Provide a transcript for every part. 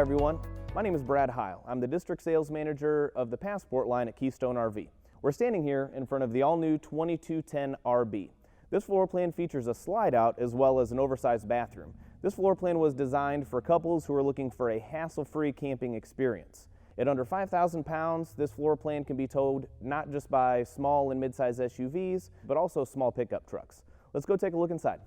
everyone, my name is Brad Heil. I'm the District Sales Manager of the Passport line at Keystone RV. We're standing here in front of the all-new 2210 RB. This floor plan features a slide-out as well as an oversized bathroom. This floor plan was designed for couples who are looking for a hassle-free camping experience. At under 5,000 pounds, this floor plan can be towed not just by small and mid-size SUVs, but also small pickup trucks. Let's go take a look inside.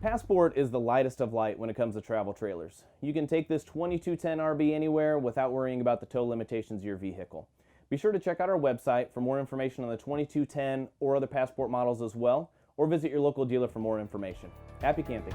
Passport is the lightest of light when it comes to travel trailers. You can take this 2210 RB anywhere without worrying about the tow limitations of your vehicle. Be sure to check out our website for more information on the 2210 or other Passport models as well, or visit your local dealer for more information. Happy camping!